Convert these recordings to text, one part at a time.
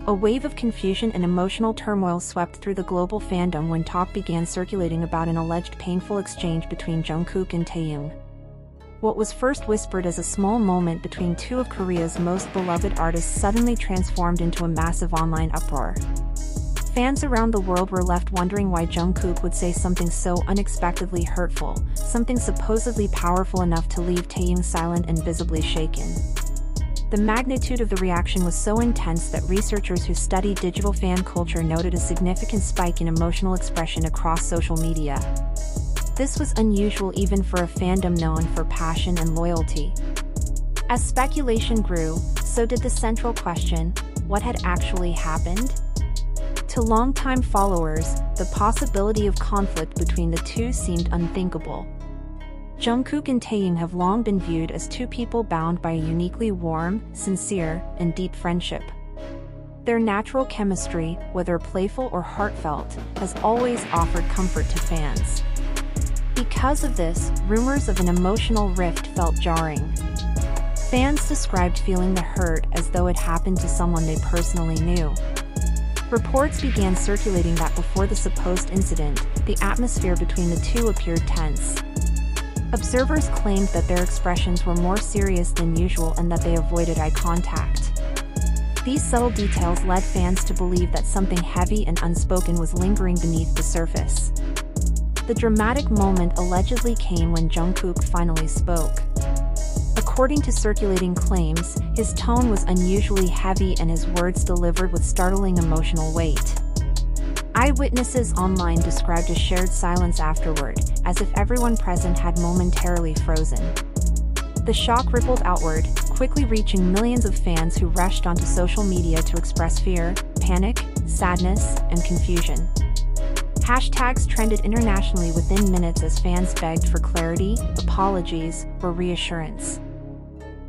A wave of confusion and emotional turmoil swept through the global fandom when talk began circulating about an alleged painful exchange between Jungkook and Taehyung. What was first whispered as a small moment between two of Korea's most beloved artists suddenly transformed into a massive online uproar. Fans around the world were left wondering why Jungkook would say something so unexpectedly hurtful, something supposedly powerful enough to leave Taehyung silent and visibly shaken. The magnitude of the reaction was so intense that researchers who study digital fan culture noted a significant spike in emotional expression across social media. This was unusual even for a fandom known for passion and loyalty. As speculation grew, so did the central question: what had actually happened? To longtime followers, the possibility of conflict between the two seemed unthinkable. Jungkook and Taehyung have long been viewed as two people bound by a uniquely warm, sincere, and deep friendship. Their natural chemistry, whether playful or heartfelt, has always offered comfort to fans. Because of this, rumors of an emotional rift felt jarring. Fans described feeling the hurt as though it happened to someone they personally knew. Reports began circulating that before the supposed incident, the atmosphere between the two appeared tense. Observers claimed that their expressions were more serious than usual and that they avoided eye contact. These subtle details led fans to believe that something heavy and unspoken was lingering beneath the surface. The dramatic moment allegedly came when Jungkook finally spoke. According to circulating claims, his tone was unusually heavy and his words delivered with startling emotional weight. Eyewitnesses online described a shared silence afterward, as if everyone present had momentarily frozen. The shock rippled outward, quickly reaching millions of fans who rushed onto social media to express fear, panic, sadness, and confusion. Hashtags trended internationally within minutes as fans begged for clarity, apologies, or reassurance.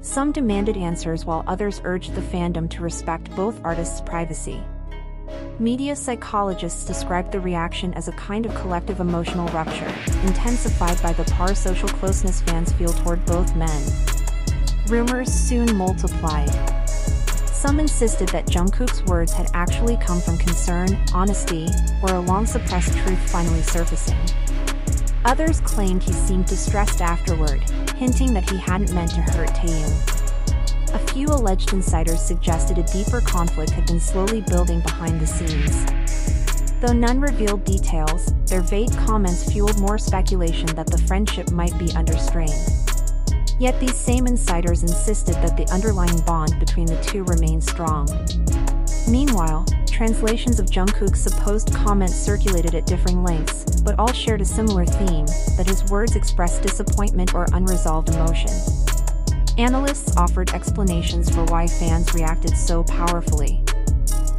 Some demanded answers while others urged the fandom to respect both artists' privacy. Media psychologists described the reaction as a kind of collective emotional rupture, intensified by the parasocial closeness fans feel toward both men. Rumors soon multiplied. Some insisted that Jungkook's words had actually come from concern, honesty, or a long-suppressed truth finally surfacing. Others claimed he seemed distressed afterward, hinting that he hadn't meant to hurt Taehyung. A few alleged insiders suggested a deeper conflict had been slowly building behind the scenes. Though none revealed details, their vague comments fueled more speculation that the friendship might be under strain. Yet these same insiders insisted that the underlying bond between the two remained strong. Meanwhile, translations of Jungkook's supposed comments circulated at differing lengths, but all shared a similar theme, that his words expressed disappointment or unresolved emotion. Analysts offered explanations for why fans reacted so powerfully.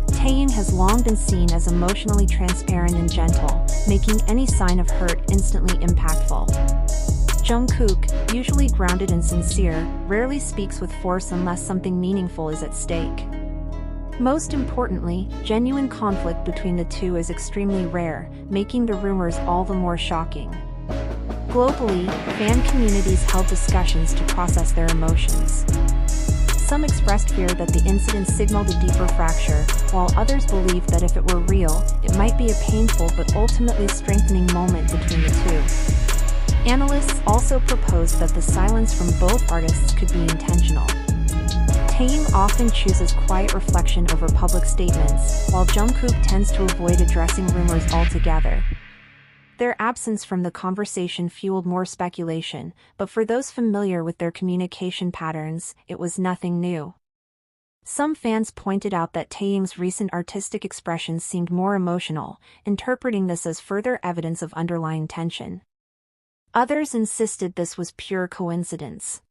Taehyung has long been seen as emotionally transparent and gentle, making any sign of hurt instantly impactful. Jungkook, usually grounded and sincere, rarely speaks with force unless something meaningful is at stake. Most importantly, genuine conflict between the two is extremely rare, making the rumors all the more shocking. Globally, fan communities held discussions to process their emotions. Some expressed fear that the incident signaled a deeper fracture, while others believed that if it were real, it might be a painful but ultimately strengthening moment between the two. Analysts also proposed that the silence from both artists could be intentional. Taehyung often chooses quiet reflection over public statements, while Jungkook tends to avoid addressing rumors altogether. Their absence from the conversation fueled more speculation, but for those familiar with their communication patterns, it was nothing new. Some fans pointed out that Taehyung's recent artistic expressions seemed more emotional, interpreting this as further evidence of underlying tension. Others insisted this was pure coincidence.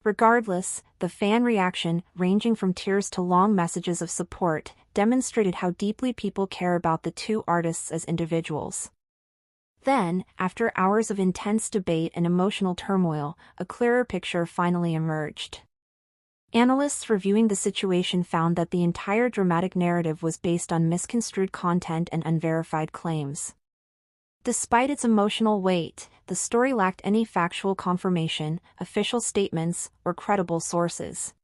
Regardless, the fan reaction, ranging from tears to long messages of support, demonstrated how deeply people care about the two artists as individuals. Then, after hours of intense debate and emotional turmoil, a clearer picture finally emerged. Analysts reviewing the situation found that the entire dramatic narrative was based on misconstrued content and unverified claims. Despite its emotional weight, the story lacked any factual confirmation, official statements, or credible sources.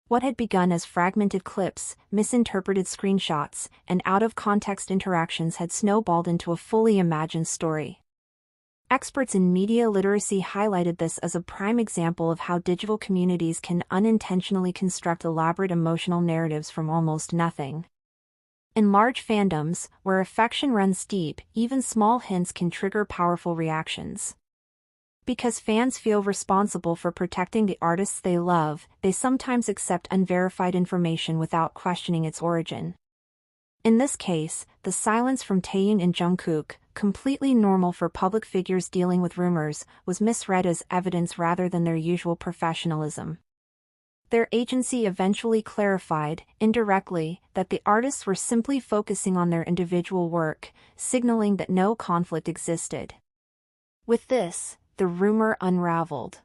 What had begun as fragmented clips, misinterpreted screenshots, and out-of-context interactions had snowballed into a fully imagined story. Experts in media literacy highlighted this as a prime example of how digital communities can unintentionally construct elaborate emotional narratives from almost nothing. In large fandoms, where affection runs deep, even small hints can trigger powerful reactions. Because fans feel responsible for protecting the artists they love, they sometimes accept unverified information without questioning its origin. In this case, the silence from Taehyung and Jungkook, completely normal for public figures dealing with rumors, was misread as evidence rather than their usual professionalism. Their agency eventually clarified, indirectly, that the artists were simply focusing on their individual work, signaling that no conflict existed. With this, the rumor unraveled.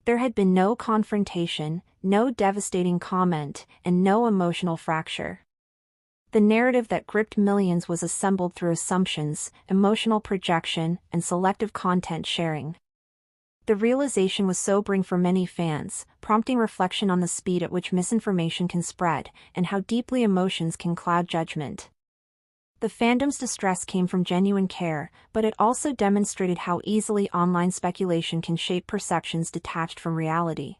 There had been no confrontation, no devastating comment, and no emotional fracture. The narrative that gripped millions was assembled through assumptions, emotional projection, and selective content sharing. The realization was sobering for many fans, prompting reflection on the speed at which misinformation can spread, and how deeply emotions can cloud judgment. The fandom's distress came from genuine care, but it also demonstrated how easily online speculation can shape perceptions detached from reality.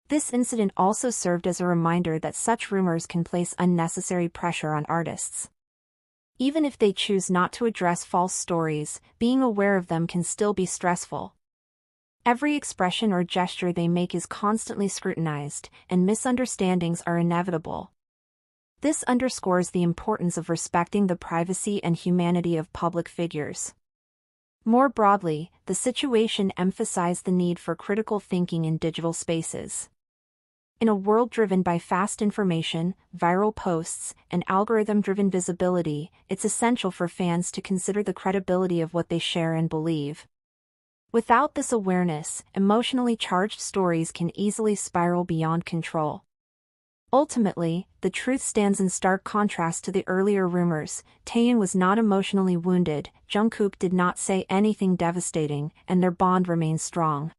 This incident also served as a reminder that such rumors can place unnecessary pressure on artists. Even if they choose not to address false stories, being aware of them can still be stressful. Every expression or gesture they make is constantly scrutinized, and misunderstandings are inevitable. This underscores the importance of respecting the privacy and humanity of public figures. More broadly, the situation emphasized the need for critical thinking in digital spaces. In a world driven by fast information, viral posts, and algorithm-driven visibility, it's essential for fans to consider the credibility of what they share and believe. Without this awareness, emotionally charged stories can easily spiral beyond control. Ultimately, the truth stands in stark contrast to the earlier rumors. Taehyung was not emotionally wounded, Jungkook did not say anything devastating, and their bond remained strong.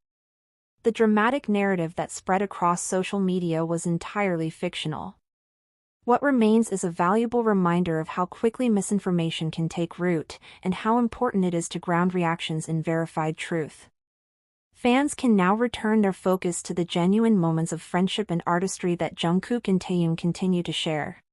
The dramatic narrative that spread across social media was entirely fictional. What remains is a valuable reminder of how quickly misinformation can take root, and how important it is to ground reactions in verified truth. Fans can now return their focus to the genuine moments of friendship and artistry that Jungkook and Taehyung continue to share.